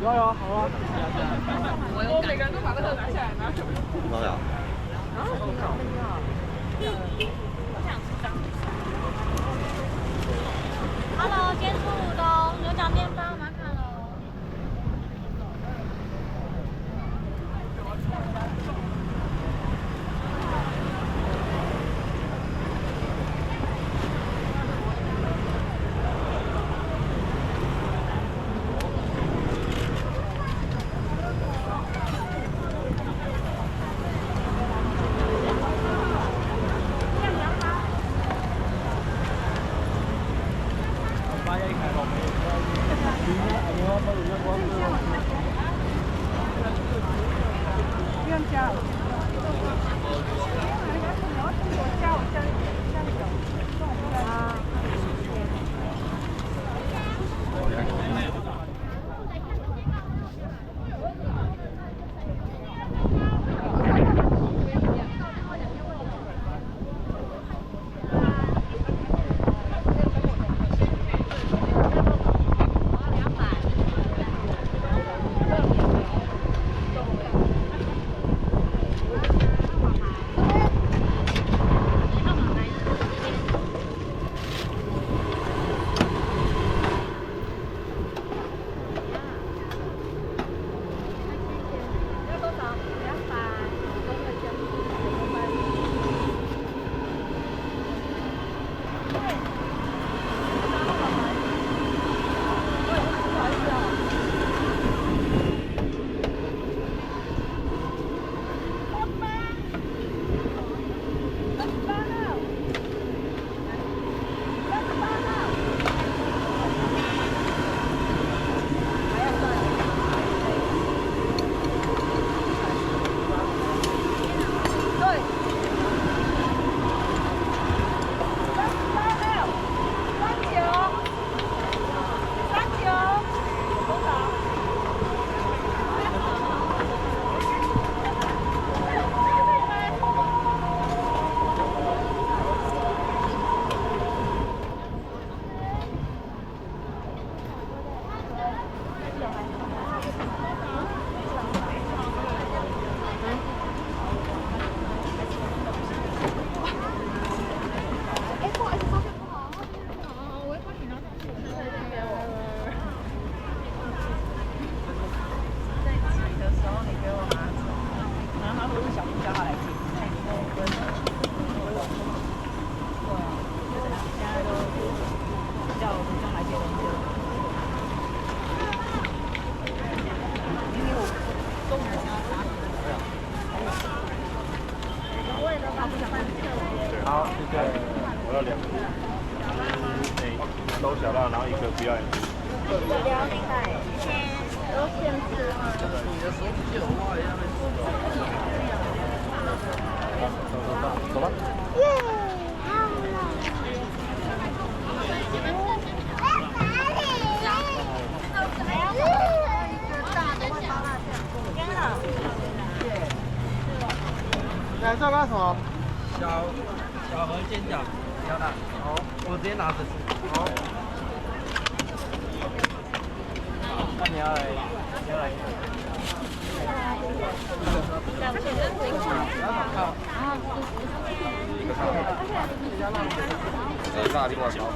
有啊有啊，好啊。我每个人都把那个拿下来，拿什么？没有。Hello，今天出炉东牛角面包马卡龙。不用加。好，谢谢。我要2个。都小辣，然后1个不要。聊明白，都限制吗？你的手指借我画一下呗。走吧。耶，好了。来，这干什么？小盒煎饺，加大。好，我直接拿着吃。好。那你要来？这大另外小口。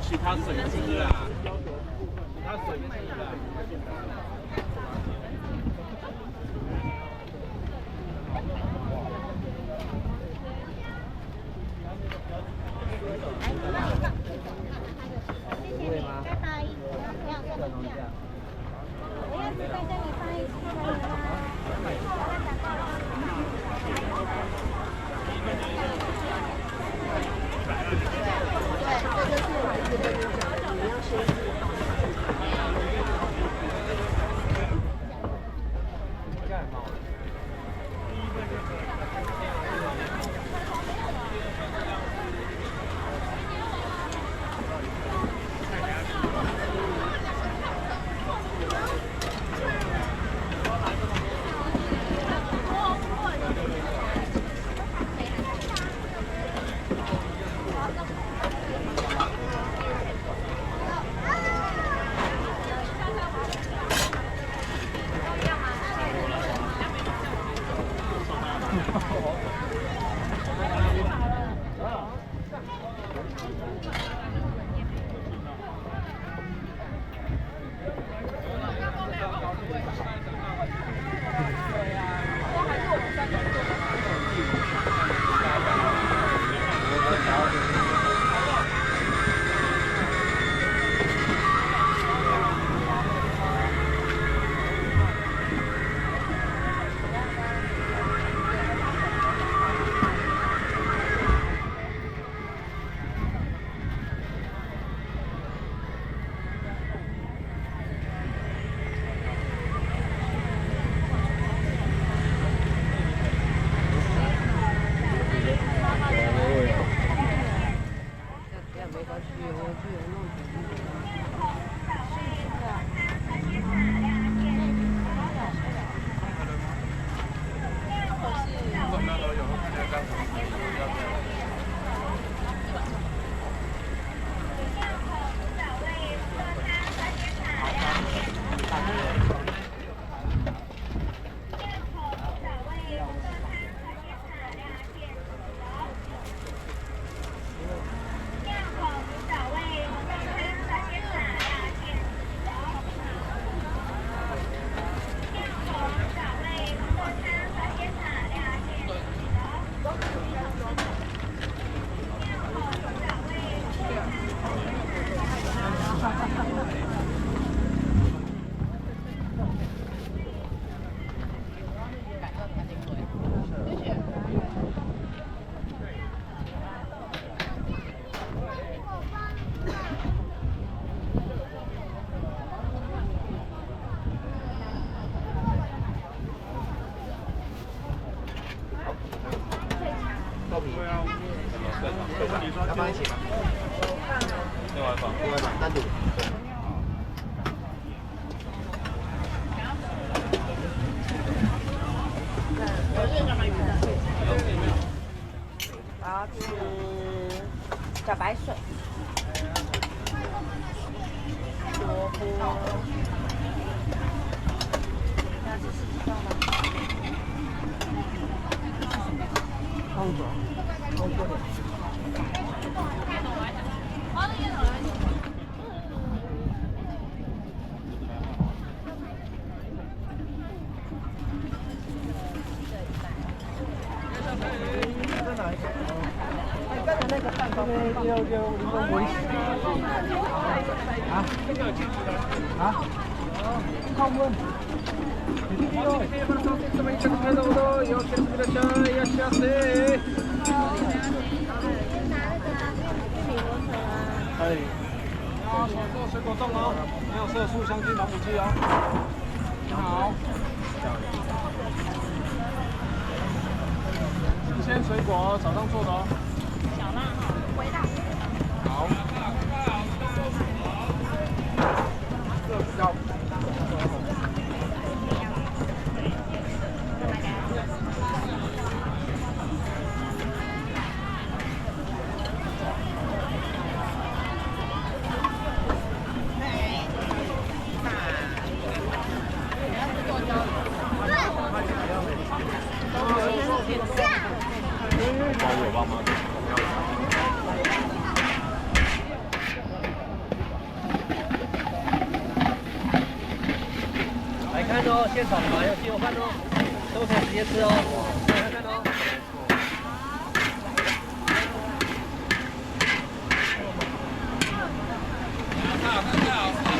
其他水质啊，其他水质啊。要放一起吗？另外放。另外放单独。我要吃小白水。萝卜。要吃西瓜吗？汤爽，汤过点。再拿一个。那个蛋糕，要微洗。啊？泡沫。哎，啊，做水果冻哦，没有色素、香精、防腐剂哦。你好。新鲜水果，早上做的哦。小辣哈，微辣。好。这比较。我帮忙。来看哦，现场嘛有鸡肉饭哦，都可以直接吃哦。来看哦。看好，看好。